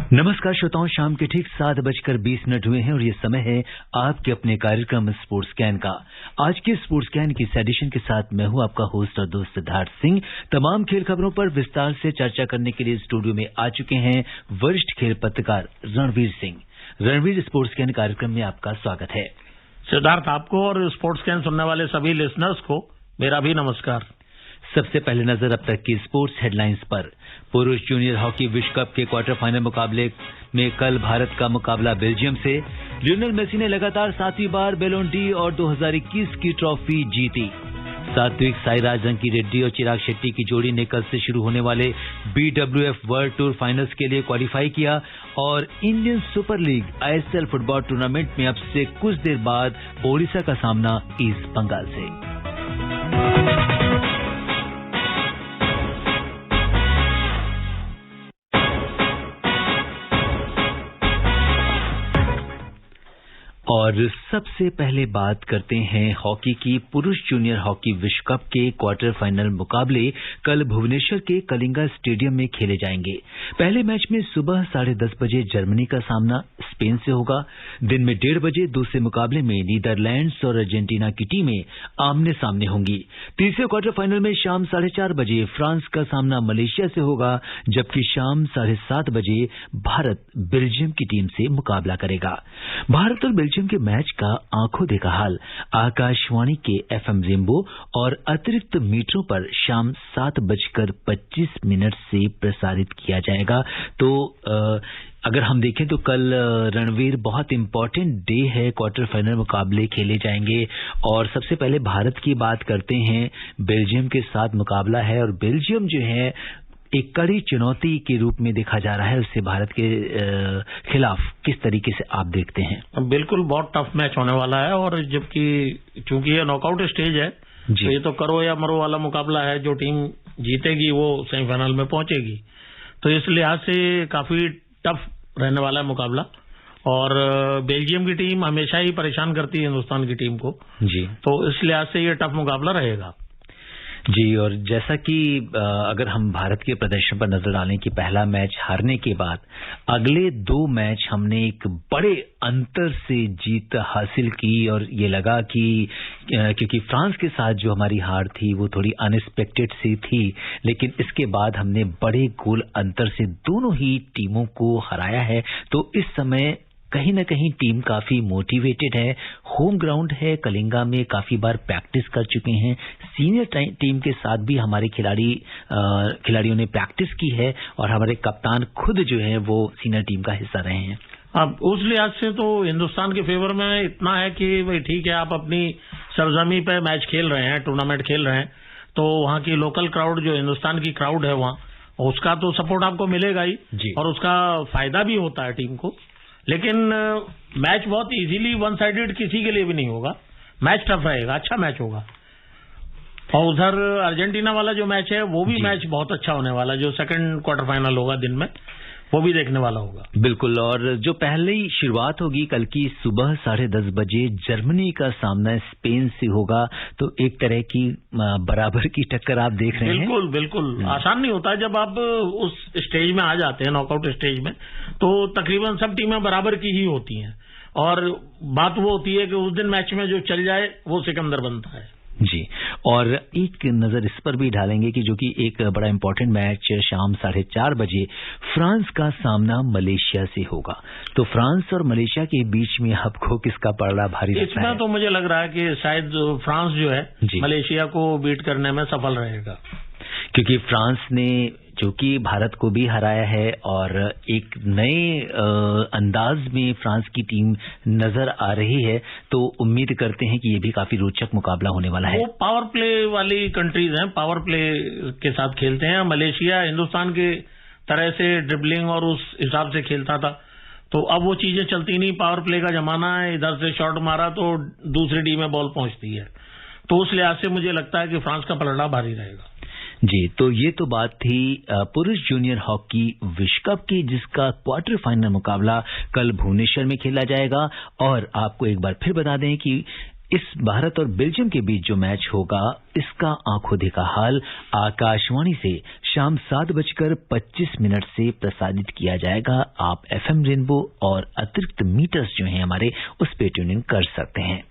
नमस्कार श्रोताओं, शाम के ठीक 7:20 हुए हैं और ये समय है आपके अपने कार्यक्रम स्पोर्ट्स कैन का। आज के स्पोर्ट्स कैन की इस एडिशन के साथ मैं हूं आपका होस्ट और दोस्त सिद्धार्थ सिंह। तमाम खेल खबरों पर विस्तार से चर्चा करने के लिए स्टूडियो में आ चुके हैं वरिष्ठ खेल पत्रकार रणवीर सिंह। रणवीर, स्पोर्ट्स कैन कार्यक्रम में आपका स्वागत है। सिद्धार्थ, आपको और स्पोर्ट्स कैन सुनने वाले सभी लिसनर्स को मेरा भी नमस्कार। सबसे पहले नजर अब तक की स्पोर्ट्स हेडलाइंस पर। पुरुष जूनियर हॉकी विश्व कप के क्वार्टर फाइनल मुकाबले में कल भारत का मुकाबला बेल्जियम से। लियोनेल मेसी ने लगातार 7वीं बार बैलोन डी और 2021 की ट्रॉफी जीती। सात्विक साईराज, रंकी रेड्डी और चिराग शेट्टी की जोड़ी ने कल से शुरू होने वाले BWF वर्ल्ड टूर फाइनल्स के लिए क्वालिफाई किया और Indian super league ISL football tournament में अब से कुछ देर बाद ओडिशा का सामना ईस्ट बंगाल से। और सबसे पहले बात करते हैं हॉकी की। पुरुष जूनियर हॉकी विश्व कप के क्वार्टर फाइनल मुकाबले कल भुवनेश्वर के कलिंगा स्टेडियम में खेले जाएंगे। पहले मैच में सुबह 10:30 बजे जर्मनी का सामना स्पेन से होगा। दिन में 1:30 बजे दूसरे मुकाबले में नीदरलैंड्स और अर्जेंटीना की टीमें आमने सामने होंगी। तीसरे क्वार्टर फाइनल में शाम 4:30 बजे फ्रांस का सामना मलेशिया से होगा, जबकि शाम 7:30 बजे भारत बेल्जियम की टीम से मुकाबला करेगा। भारत और बेल्जियम के मैच का आंखों देखा हाल आकाशवाणी के FM रेनबो और अतिरिक्त मीटरों पर शाम 7:25 से प्रसारित किया जाएगा। तो अगर हम देखें तो कल रणवीर बहुत इंपॉर्टेंट डे है, क्वार्टर फाइनल मुकाबले खेले जाएंगे और सबसे पहले भारत की बात करते हैं। बेल्जियम के साथ मुकाबला है और बेल्जियम जो है एक कड़ी चुनौती के रूप में देखा जा रहा है। उससे भारत के खिलाफ किस तरीके से आप देखते हैं? बिल्कुल बहुत टफ मैच होने वाला है और जबकि चूंकि ये नॉकआउट स्टेज है तो ये तो करो या मरो वाला मुकाबला है। जो टीम जीतेगी वो सेमीफाइनल में पहुंचेगी, तो इस लिहाज से काफी टफ रहने वाला है मुकाबला। और बेल्जियम की टीम हमेशा ही परेशान करती है हिंदुस्तान की टीम को जी, तो इस लिहाज से ये टफ मुकाबला रहेगा जी। और जैसा कि अगर हम भारत के प्रदर्शन पर नजर डालें कि पहला मैच हारने के बाद अगले 2 मैच हमने एक बड़े अंतर से जीत हासिल की और ये लगा कि क्योंकि फ्रांस के साथ जो हमारी हार थी वो थोड़ी अनएक्सपेक्टेड सी थी, लेकिन इसके बाद हमने बड़े गोल अंतर से दोनों ही टीमों को हराया है। तो इस समय कहीं न कहीं टीम काफी मोटिवेटेड है। होम ग्राउंड है, कलिंगा में काफी बार प्रैक्टिस कर चुके हैं। सीनियर टीम के साथ भी हमारे खिलाड़ियों ने प्रैक्टिस की है और हमारे कप्तान खुद जो है वो सीनियर टीम का हिस्सा रहे हैं। अब उस लिहाज से तो हिंदुस्तान के फेवर में इतना है कि भाई ठीक है, आप अपनी सरजमी पे मैच खेल रहे हैं, टूर्नामेंट खेल रहे हैं, तो वहाँ की लोकल क्राउड जो हिंदुस्तान की क्राउड है वहाँ, उसका तो सपोर्ट आपको मिलेगा ही और उसका फायदा भी होता है टीम को। लेकिन मैच बहुत इजीली वन साइडेड किसी के लिए भी नहीं होगा। मैच टफ रहेगा, अच्छा मैच होगा। और उधर अर्जेंटीना वाला जो मैच है वो भी मैच बहुत अच्छा होने वाला है। जो सेकंड क्वार्टर फाइनल होगा दिन में, वो भी देखने वाला होगा। बिल्कुल। और जो पहले ही शुरुआत होगी कल की सुबह 10:30 बजे जर्मनी का सामना स्पेन से होगा, तो एक तरह की बराबर की टक्कर आप देख रहे हैं। बिल्कुल बिल्कुल आसान नहीं होता जब आप उस स्टेज में आ जाते हैं, नॉकआउट स्टेज में, तो तकरीबन सब टीमें बराबर की ही होती हैं और बात वो होती है कि उस दिन मैच में जो चल जाए वो सिकंदर बनता है जी। और एक नजर इस पर भी डालेंगे कि जो कि एक बड़ा इंपॉर्टेंट मैच शाम 4:30 बजे फ्रांस का सामना मलेशिया से होगा। तो फ्रांस और मलेशिया के बीच में आपको किसका पलड़ा भारी लगता है? इसमें तो मुझे लग रहा है कि शायद फ्रांस जो है मलेशिया को बीट करने में सफल रहेगा, क्योंकि फ्रांस ने जो कि भारत को भी हराया है और एक नए अंदाज में फ्रांस की टीम नजर आ रही है। तो उम्मीद करते हैं कि ये भी काफी रोचक मुकाबला होने वाला है। वो पावर प्ले वाली कंट्रीज हैं, पावर प्ले के साथ खेलते हैं। मलेशिया हिंदुस्तान के तरह से ड्रिबलिंग और उस हिसाब से खेलता था, तो अब वो चीजें चलती नहीं। पावर प्ले का जमाना है, इधर से शॉट मारा तो दूसरी टीम में बॉल पहुंचती है। तो उस लिहाज से मुझे लगता है कि फ्रांस का पलड़ा भारी रहेगा जी। तो ये तो बात थी पुरुष जूनियर हॉकी विश्व कप की, जिसका क्वार्टर फाइनल मुकाबला कल भुवनेश्वर में खेला जाएगा। और आपको एक बार फिर बता दें कि इस भारत और बेल्जियम के बीच जो मैच होगा इसका आंखों देखा हाल आकाशवाणी से शाम 7:25 से प्रसारित किया जाएगा। आप FM रेनबो और अतिरिक्त मीटर्स जो हैं हमारे उस पे ट्यून इन कर सकते हैं।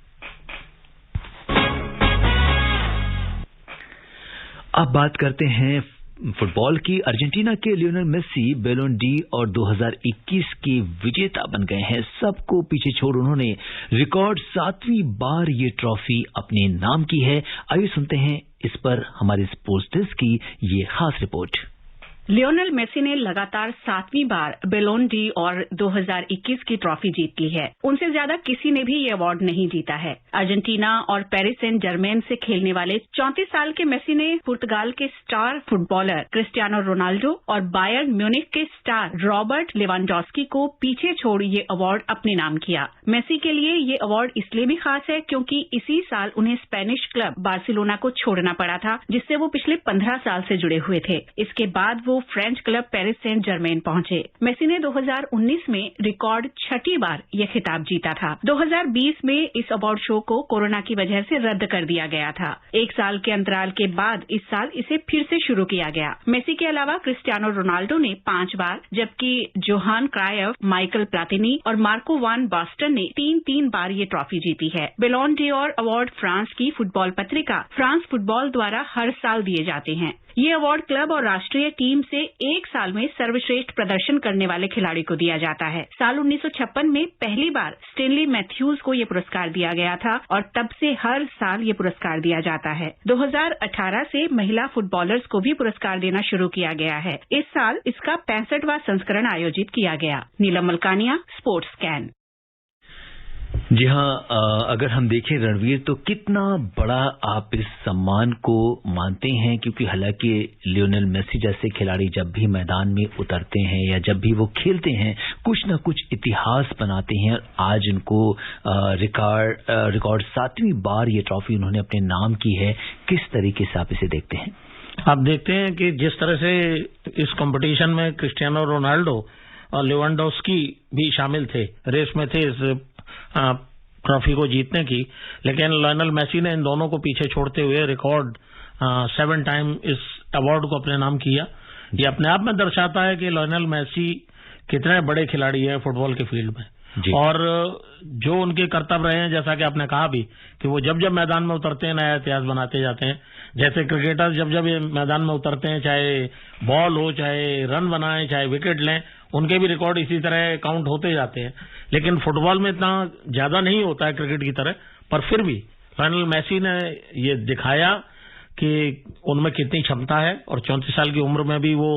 अब बात करते हैं फुटबॉल की। अर्जेंटीना के लियोनेल मेसी बैलोन डी और 2021 के विजेता बन गए हैं। सबको पीछे छोड़ उन्होंने रिकॉर्ड 7वीं बार ये ट्रॉफी अपने नाम की है। आइए सुनते हैं इस पर हमारे स्पोर्ट्स डेस्क की ये खास रिपोर्ट। लियोनेल मेसी ने लगातार 7वीं बार बैलोन डी और 2021 की ट्रॉफी जीत ली है। उनसे ज्यादा किसी ने भी ये अवार्ड नहीं जीता है। अर्जेंटीना और पेरिस सेंट जर्मेन से खेलने वाले 34 साल के मेसी ने पुर्तगाल के स्टार फुटबॉलर क्रिस्टियानो रोनाल्डो और बायर्न म्यूनिख के स्टार रॉबर्ट लेवांडोस्की को पीछे छोड़ ये अवार्ड अपने नाम किया। मेसी के लिए ये अवार्ड इसलिए भी खास है क्योंकि इसी साल उन्हें स्पेनिश क्लब बार्सिलोना को छोड़ना पड़ा था, जिससे वो पिछले 15 साल से जुड़े हुए थे। इसके बाद वो French club Paris Saint Germain पहुंचे। मेसी ने 2019 में रिकॉर्ड 6ठी बार यह खिताब जीता था। 2020 में इस अवार्ड शो को कोरोना की वजह से रद्द कर दिया गया था। 1 साल के अंतराल के बाद इस साल इसे फिर से शुरू किया गया। मेसी के अलावा क्रिस्टियानो रोनाल्डो ने 5 बार, जबकि जोहान क्रायफ, माइकल प्लातिनी और मार्को वान बास्टन ने 3-3 बार ये ट्रॉफी जीती है। बैलोन ड'ओर अवार्ड फ्रांस की फुटबॉल पत्रिका फ्रांस फुटबॉल द्वारा हर साल दिए जाते हैं। ये अवार्ड क्लब और राष्ट्रीय टीम से 1 साल में सर्वश्रेष्ठ प्रदर्शन करने वाले खिलाड़ी को दिया जाता है। साल 1956 में पहली बार स्टेनली मैथ्यूज को ये पुरस्कार दिया गया था और तब से हर साल ये पुरस्कार दिया जाता है। 2018 से महिला फुटबॉलर्स को भी पुरस्कार देना शुरू किया गया है। इस साल इसका 65वां संस्करण आयोजित किया गया। नीलम मलकानिया, स्पोर्ट्स स्कैन। जी हाँ, अगर हम देखें रणवीर तो कितना बड़ा आप इस सम्मान को मानते हैं, क्योंकि हालांकि लियोनेल मेसी जैसे खिलाड़ी जब भी मैदान में उतरते हैं या जब भी वो खेलते हैं कुछ न कुछ इतिहास बनाते हैं। आज उनको रिकॉर्ड 7वीं बार ये ट्रॉफी उन्होंने अपने नाम की है। किस तरीके से आप इसे देखते हैं? आप देखते हैं कि जिस तरह से इस कंपटीशन में क्रिस्टियानो रोनाल्डो और लेवांडोस्की भी शामिल थे, रेस में थे इस ट्रॉफी को जीतने की, लेकिन लियोनेल मेसी ने इन दोनों को पीछे छोड़ते हुए रिकॉर्ड 7 टाइम इस अवार्ड को अपने नाम किया। ये अपने आप में दर्शाता है कि लियोनेल मेसी कितने बड़े खिलाड़ी हैं फुटबॉल के फील्ड में, और जो उनके कर्तव्य रहे हैं, जैसा कि आपने कहा भी कि वो जब जब मैदान में उतरते हैं नया इतिहास बनाते जाते हैं। जैसे क्रिकेटर जब जब ये मैदान में उतरते हैं, चाहे बॉल हो, चाहे रन बनाएं, चाहे विकेट लें, उनके भी रिकॉर्ड इसी तरह काउंट होते जाते हैं। लेकिन फुटबॉल में इतना ज्यादा नहीं होता है क्रिकेट की तरह, पर फिर भी लियोनेल मेसी ने ये दिखाया कि उनमें कितनी क्षमता है और 34 साल की उम्र में भी वो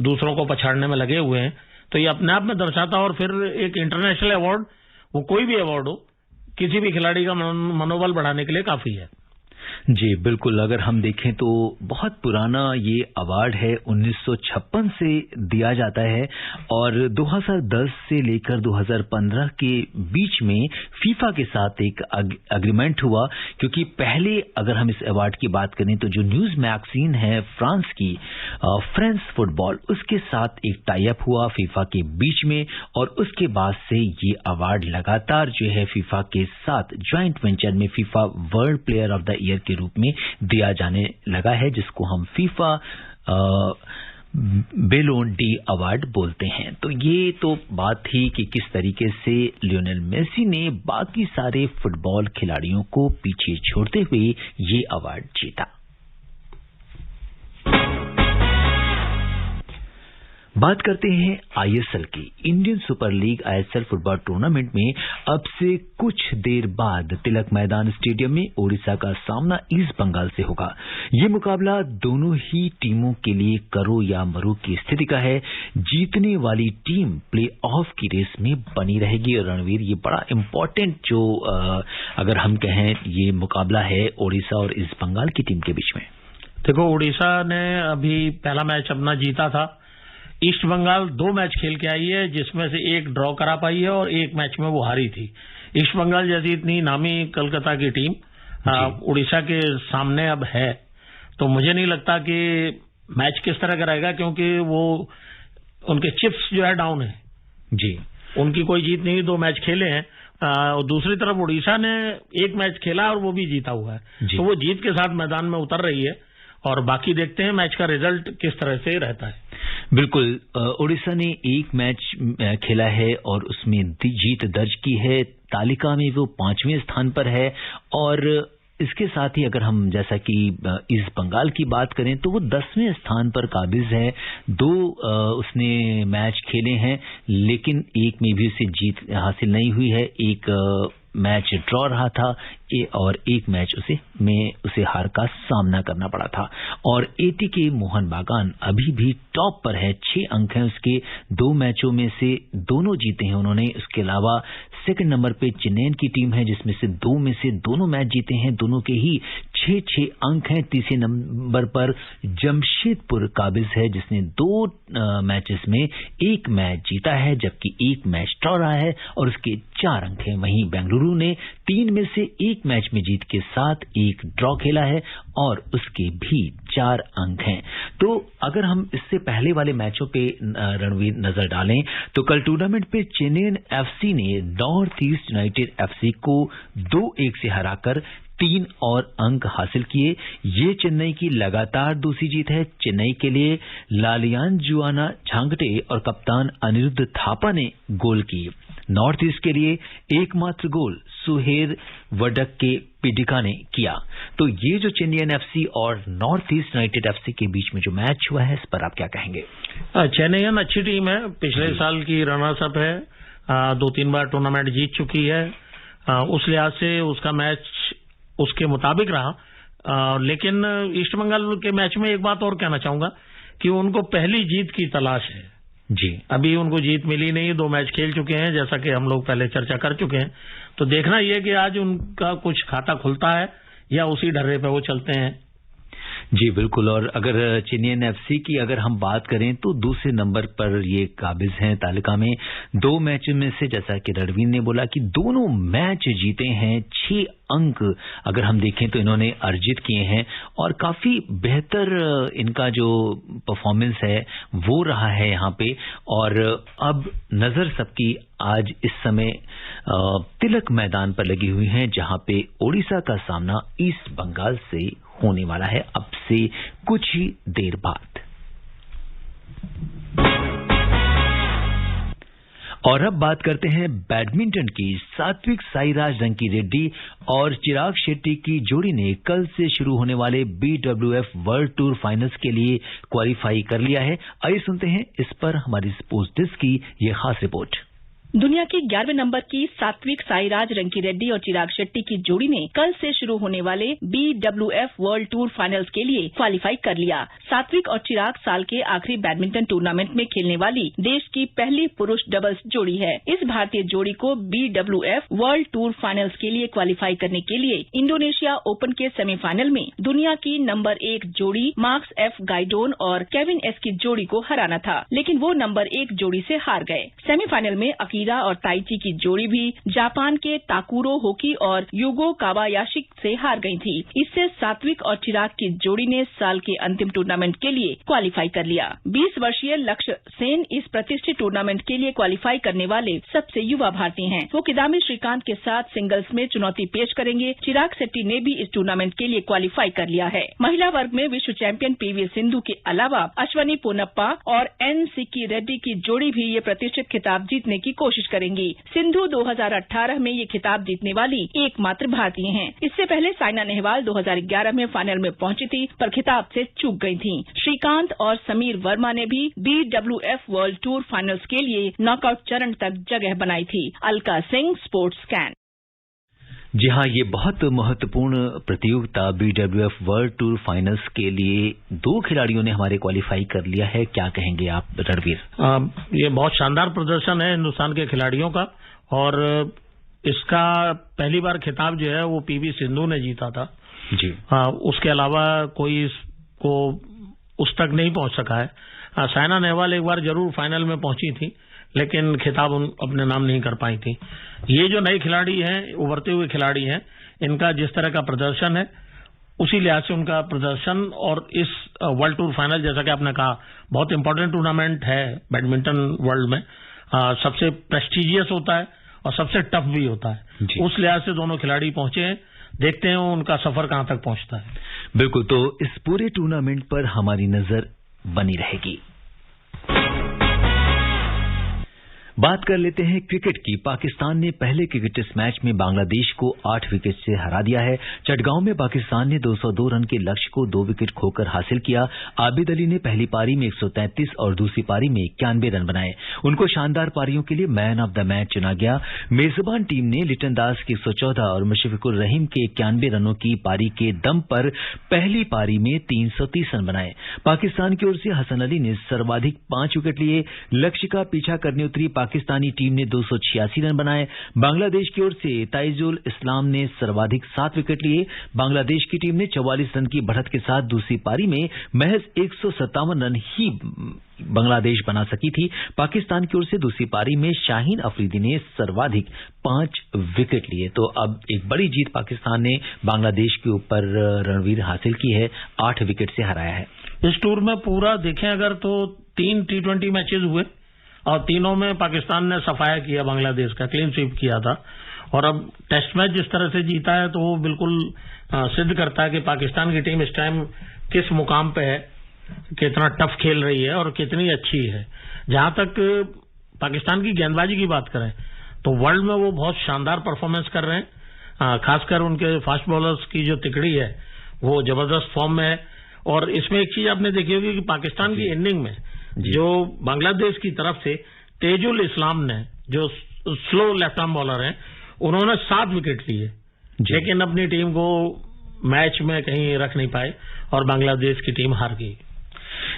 दूसरों को पछाड़ने में लगे हुए हैं। तो ये अपने आप में दर्शाता, और फिर एक इंटरनेशनल अवार्ड, वो कोई भी अवार्ड हो, किसी भी खिलाड़ी का मनोबल बढ़ाने के लिए काफी है। जी बिल्कुल, अगर हम देखें तो बहुत पुराना ये अवार्ड है, 1956 से दिया जाता है और 2010 से लेकर 2015 के बीच में फीफा के साथ एक एग्रीमेंट हुआ, क्योंकि पहले अगर हम इस अवार्ड की बात करें तो जो न्यूज मैगजीन है फ्रांस की, फ्रांस फुटबॉल, उसके साथ एक टाई अप हुआ फीफा के बीच में, और उसके बाद से ये अवार्ड लगातार जो है फीफा के साथ ज्वाइंट वेंचर में FIFA world player of the year के रूप में दिया जाने लगा है, जिसको हम फीफा बैलोन डी अवार्ड बोलते हैं। तो ये तो बात थी कि किस तरीके से लियोनेल मेसी ने बाकी सारे फुटबॉल खिलाड़ियों को पीछे छोड़ते हुए ये अवार्ड जीता। बात करते हैं आईएसएल की। Indian super league ISL football tournament में अब से कुछ देर बाद तिलक मैदान स्टेडियम में ओडिशा का सामना ईस्ट बंगाल से होगा। ये मुकाबला दोनों ही टीमों के लिए करो या मरो की स्थिति का है। जीतने वाली टीम प्ले ऑफ की रेस में बनी रहेगी। रणवीर, ये बड़ा इंपॉर्टेंट जो अगर हम कहें ये मुकाबला है ओडिशा और ईस्ट बंगाल की टीम के बीच में। देखो, ओडिशा ने अभी पहला मैच अपना जीता था। ईस्ट बंगाल 2 मैच खेल के आई है, जिसमें से एक ड्रॉ करा पाई है और एक मैच में वो हारी थी। ईस्ट बंगाल जैसी इतनी नामी कलकत्ता की टीम उड़ीसा के सामने अब है, तो मुझे नहीं लगता कि मैच किस तरह का रहेगा, क्योंकि वो उनके चिप्स जो है डाउन है जी, उनकी कोई जीत नहीं, 2 मैच खेले हैं, दूसरी तरफ उड़ीसा ने एक मैच खेला और वो भी जीता हुआ है, तो वो जीत के साथ मैदान में उतर रही है और बाकी देखते हैं मैच का रिजल्ट किस तरह से रहता है। बिल्कुल, उड़ीसा ने एक मैच खेला है और उसमें जीत दर्ज की है। तालिका में वो 5वें स्थान पर है और इसके साथ ही अगर हम जैसा कि ईस्ट बंगाल की बात करें तो वो 10वें स्थान पर काबिज है। 2 उसने मैच खेले हैं लेकिन एक में भी उसे जीत हासिल नहीं हुई है। एक मैच ड्रॉ रहा था और एक मैच उसे हार का सामना करना पड़ा था। और एटीके मोहन बागान अभी भी टॉप पर है, 6 अंक हैं उसके। 2 मैचों में से दोनों जीते हैं उन्होंने। इसके अलावा सेकंड नंबर पे चेन्नई की टीम है जिसमें से 2 में से दोनों मैच जीते हैं, दोनों के ही 6-6 अंक हैं। तीसरे नंबर पर जमशेदपुर काबिज है जिसने 2 मैचेस में 1 मैच जीता है जबकि 1 मैच ड्रॉ रहा है और उसके 4 अंक हैं। वहीं बेंगलुरु ने 3 में से 1 मैच में जीत के साथ 1 ड्रॉ खेला है और उसके भी 4 अंक हैं। तो अगर हम इससे पहले वाले मैचों पे रणवीर नजर डालें तो कल टूर्नामेंट पे चेन्नई एफसी ने नॉर्थ ईस्ट यूनाइटेड एफसी को 2-1 से हराकर 3 और अंक हासिल किए। ये चेन्नई की लगातार दूसरी जीत है। चेन्नई के लिए लालियान जुआना झांगटे और कप्तान अनिरुद्ध थापा ने गोल किए। नॉर्थ ईस्ट के लिए एकमात्र गोल सुहेर वडक के पिडिका ने किया। तो ये जो चेन्नई एफसी और नॉर्थ ईस्ट यूनाइटेड एफसी के बीच में जो मैच हुआ है इस पर आप क्या कहेंगे? चेन्नई अच्छी टीम है, पिछले साल की रनर्स अप है, 2-3 बार टूर्नामेंट जीत चुकी है। उस लिहाज से उसका मैच उसके मुताबिक रहा। लेकिन ईस्ट बंगाल के मैच में एक बात और कहना चाहूंगा कि उनको पहली जीत की तलाश है जी। अभी उनको जीत मिली नहीं, 2 मैच खेल चुके हैं जैसा कि हम लोग पहले चर्चा कर चुके हैं। तो देखना यह कि आज उनका कुछ खाता खुलता है या उसी ढर्रे पे वो चलते हैं। जी बिल्कुल। और अगर चेन्नई एफसी की अगर हम बात करें तो दूसरे नंबर पर ये काबिज हैं तालिका में। 2 मैच में से जैसा कि रणवीर ने बोला कि दोनों मैच जीते हैं। 6 अंक अगर हम देखें तो इन्होंने अर्जित किए हैं और काफी बेहतर इनका जो परफॉर्मेंस है वो रहा है यहाँ पे। और अब नजर सबकी आज इस समय तिलक मैदान पर लगी हुई है जहां पे ओडिशा का सामना ईस्ट बंगाल से होने वाला है अब से कुछ ही देर बाद। और अब बात करते हैं बैडमिंटन की। सात्विक साईराज रंकीरेड्डी और चिराग शेट्टी की जोड़ी ने कल से शुरू होने वाले BWF वर्ल्ड टूर फाइनल्स के लिए क्वालिफाई कर लिया है। आइए सुनते हैं इस पर हमारी स्पोर्ट्स डेस्क की ये खास रिपोर्ट। दुनिया के 11वें नंबर की सात्विक साईराज रंकीरेड्डी और चिराग शेट्टी की जोड़ी ने कल से शुरू होने वाले BWF वर्ल्ड टूर फाइनल्स के लिए क्वालिफाई कर लिया। सात्विक और चिराग साल के आखिरी बैडमिंटन टूर्नामेंट में खेलने वाली देश की पहली पुरुष डबल्स जोड़ी है। इस भारतीय जोड़ी को BWF वर्ल्ड टूर फाइनल्स के लिए क्वालिफाई करने के लिए इंडोनेशिया ओपन के सेमीफाइनल में दुनिया की नंबर 1 जोड़ी मार्क्स एफ गाइडोन और केविन एस की जोड़ी को हराना था, लेकिन वो नंबर 1 जोड़ी से हार गए। सेमीफाइनल में और ताइची की जोड़ी भी जापान के ताकुरो होकी और युगो कावायाशी से हार गई थी। इससे सात्विक और चिराग की जोड़ी ने साल के अंतिम टूर्नामेंट के लिए क्वालिफाई कर लिया। 20 वर्षीय लक्ष्य सेन इस प्रतिष्ठित टूर्नामेंट के लिए क्वालिफाई करने वाले सबसे युवा भारतीय हैं। वो किदाम्बी श्रीकांत के साथ सिंगल्स में चुनौती पेश करेंगे। चिराग शेट्टी ने भी इस टूर्नामेंट के लिए क्वालिफाई कर लिया है। महिला वर्ग में विश्व चैंपियन PV सिंधु के अलावा अश्वनी पोनप्पा और N सिक्की रेड्डी की जोड़ी भी ये प्रतिष्ठित खिताब जीतने की कोशिश करेंगी। सिंधु 2018 में ये खिताब जीतने वाली एकमात्र भारतीय हैं। इससे पहले साइना नेहवाल 2011 में फाइनल में पहुंची थी पर खिताब से चूक गई थीं। श्रीकांत और समीर वर्मा ने भी BWF वर्ल्ड टूर फाइनल्स के लिए नॉकआउट चरण तक जगह बनाई थी। Alka Singh, sports scan. जी हाँ, ये बहुत महत्वपूर्ण प्रतियोगिता BWF वर्ल्ड टूर फाइनल्स के लिए 2 खिलाड़ियों ने हमारे क्वालिफाई कर लिया है। क्या कहेंगे आप रणवीर? ये बहुत शानदार प्रदर्शन है हिंदुस्तान के खिलाड़ियों का और इसका पहली बार खिताब जो है वो PV सिंधु ने जीता था जी। उसके अलावा कोई इसको उस तक नहीं पहुंच सका है। साइना नेहवाल एक बार जरूर फाइनल में पहुंची थी लेकिन खिताब अपने नाम नहीं कर पाई थी। ये जो नए खिलाड़ी हैं, उभरते हुए खिलाड़ी हैं, इनका जिस तरह का प्रदर्शन है उसी लिहाज से उनका प्रदर्शन और इस वर्ल्ड टूर फाइनल जैसा कि आपने कहा बहुत इंपॉर्टेंट टूर्नामेंट है बैडमिंटन वर्ल्ड में, सबसे प्रेस्टिजियस होता है और सबसे टफ भी होता है। उस लिहाज से दोनों खिलाड़ी पहुंचे हैं, देखते हैं उनका सफर कहां तक पहुंचता है। बिल्कुल, तो इस पूरे टूर्नामेंट पर हमारी नजर बनी रहेगी। बात कर लेते हैं क्रिकेट की। पाकिस्तान ने पहले क्रिकेट टेस्ट मैच में बांग्लादेश को 8 विकेट से हरा दिया है। चटगांव में पाकिस्तान ने 202 रन के लक्ष्य को 2 विकेट खोकर हासिल किया। आबिद अली ने पहली पारी में 133 और दूसरी पारी में 91 रन बनाए। उनको शानदार पारियों के लिए मैन ऑफ द मैच चुना गया। मेजबान टीम ने लिटन दास के 114 और मुशफिकुर रहीम के 91 रनों की पारी के दम पर पहली पारी में 330 रन बनाए। पाकिस्तान की ओर से हसन अली ने सर्वाधिक 5 विकेट लिए। लक्ष्य का पीछा करने उतरी पाकिस्तानी टीम ने 286 रन बनाए। बांग्लादेश की ओर से ताइजुल इस्लाम ने सर्वाधिक 7 विकेट लिए। बांग्लादेश की टीम ने 44 रन की बढ़त के साथ दूसरी पारी में महज 157 रन ही बांग्लादेश बना सकी थी। पाकिस्तान की ओर से दूसरी पारी में शाहीन अफरीदी ने सर्वाधिक 5 विकेट लिए। तो अब एक बड़ी जीत पाकिस्तान ने बांग्लादेश के ऊपर रणवीर हासिल की है, 8 विकेट से हराया है। इस टूर में पूरा देखें अगर तो 3 T20 मैचेस हुए और तीनों में पाकिस्तान ने सफाया किया, बांग्लादेश का क्लीन स्वीप किया था। और अब टेस्ट मैच जिस तरह से जीता है तो वो बिल्कुल सिद्ध करता है कि पाकिस्तान की टीम इस टाइम किस मुकाम पे है, कितना टफ खेल रही है और कितनी अच्छी है। जहां तक पाकिस्तान की गेंदबाजी की बात करें तो वर्ल्ड में वो बहुत शानदार परफॉर्मेंस कर रहे हैं। खासकर उनके फास्ट बॉलर्स की जो तिकड़ी है वो जबरदस्त फॉर्म में है। और इसमें एक चीज आपने देखी होगी कि पाकिस्तान की इनिंग में जो बांग्लादेश की तरफ से तेजुल इस्लाम ने, जो स्लो लेफ्ट आर्म बॉलर हैं, उन्होंने 7 विकेट लिए, लेकिन अपनी टीम को मैच में कहीं रख नहीं पाए और बांग्लादेश की टीम हार गई।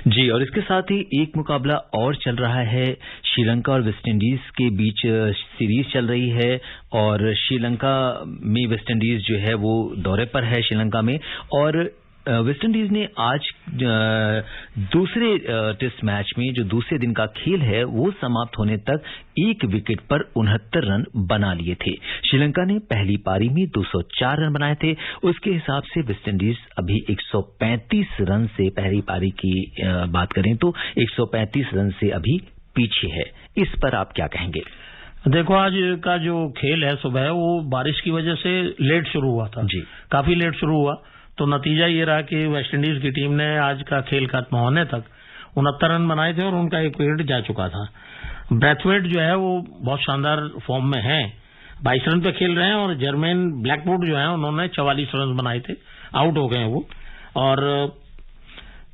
जी, और इसके साथ ही एक मुकाबला और चल रहा है। श्रीलंका और वेस्टइंडीज के बीच सीरीज चल रही है और श्रीलंका में वेस्टइंडीज जो है वो दौरे पर है श्रीलंका में। और वेस्टइंडीज ने आज दूसरे टेस्ट मैच में जो दूसरे दिन का खेल है वो समाप्त होने तक 1 विकेट पर 69 रन बना लिए थे। श्रीलंका ने पहली पारी में 204 रन बनाए थे। उसके हिसाब से वेस्टइंडीज अभी 135 रन से, पहली पारी की बात करें तो 135 रन से अभी पीछे है। इस पर आप क्या कहेंगे? देखो, आज का जो खेल है सुबह वो बारिश की वजह से लेट शुरू हुआ था जी, काफी लेट शुरू हुआ। तो नतीजा ये रहा कि वेस्टइंडीज की टीम ने आज का खेल खत्म होने तक 69 रन बनाए थे और उनका 1 विकेट जा चुका था। ब्रैथवेट जो है वो बहुत शानदार फॉर्म में है, 22 रन पे खेल रहे हैं। और जर्मेन ब्लैकवुड जो है उन्होंने 44 रन बनाए थे, आउट हो गए हैं वो। और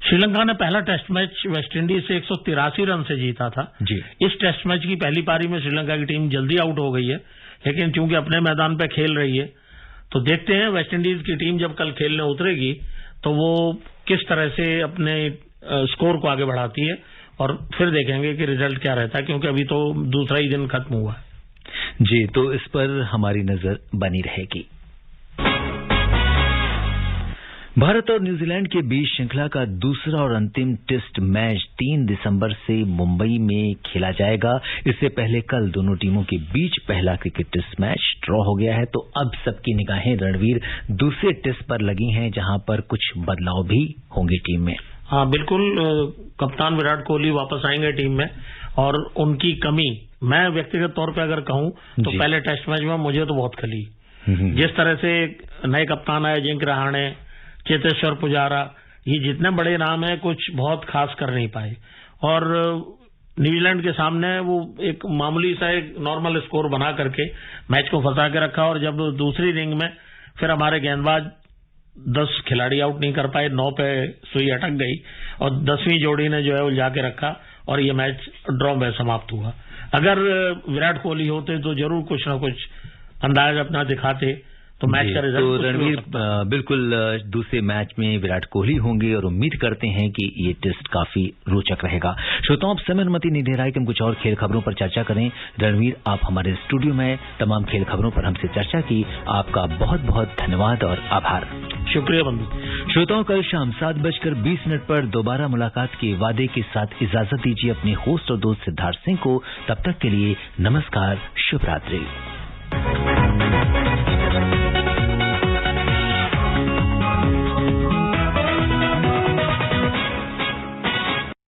श्रीलंका ने पहला टेस्ट मैच वेस्टइंडीज से 183 रन से जीता था जी। इस टेस्ट मैच की पहली पारी में श्रीलंका की टीम जल्दी आउट हो गई है, लेकिन चूंकि अपने मैदान पे खेल रही है तो देखते हैं वेस्टइंडीज की टीम जब कल खेलने उतरेगी तो वो किस तरह से अपने स्कोर को आगे बढ़ाती है और फिर देखेंगे कि रिजल्ट क्या रहता है, क्योंकि अभी तो दूसरा ही दिन खत्म हुआ है जी। तो इस पर हमारी नजर बनी रहेगी। भारत और न्यूजीलैंड के बीच श्रृंखला का दूसरा और अंतिम टेस्ट मैच 3 दिसंबर से मुंबई में खेला जाएगा। इससे पहले कल दोनों टीमों के बीच पहला क्रिकेट टेस्ट मैच ड्रॉ हो गया है। तो अब सबकी निगाहें रणवीर दूसरे टेस्ट पर लगी हैं, जहां पर कुछ बदलाव भी होंगे टीम में। हाँ बिल्कुल, कप्तान विराट कोहली वापस आएंगे टीम में और उनकी कमी मैं व्यक्तिगत तौर पर अगर कहूं तो पहले टेस्ट मैच में मुझे तो बहुत खली। जिस तरह से नए कप्तान आए, जिंक रहाणे, चेतेश्वर पुजारा, ये जितने बड़े नाम हैं कुछ बहुत खास कर नहीं पाए। और न्यूजीलैंड के सामने वो एक मामूली सा एक नॉर्मल स्कोर बना करके मैच को फंसा के रखा। और जब दूसरी इनिंग में फिर हमारे गेंदबाज 10 खिलाड़ी आउट नहीं कर पाए, 9 पे सुई अटक गई और 10वीं जोड़ी ने जो है वो जाके रखा और ये मैच ड्रॉ में समाप्त हुआ। अगर विराट कोहली होते तो जरूर कुछ ना कुछ अंदाज अपना दिखाते तो मैच का रिजल्ट। तो रणवीर बिल्कुल दूसरे मैच में विराट कोहली होंगे और उम्मीद करते हैं कि ये टेस्ट काफी रोचक रहेगा। श्रोताओं, अब समय अनुमति नहीं दे रहा है कि हम कुछ और खेल खबरों पर चर्चा करें। रणवीर, आप हमारे स्टूडियो में तमाम खेल खबरों पर हमसे चर्चा की, आपका बहुत बहुत धन्यवाद और आभार। शुक्रिया बंधु। श्रोताओं, कल शाम 7:20 पर दोबारा मुलाकात के वादे के साथ इजाजत दीजिए अपने होस्ट और दोस्त सिद्धार्थ सिंह को। तब तक के लिए नमस्कार, शुभ रात्रि।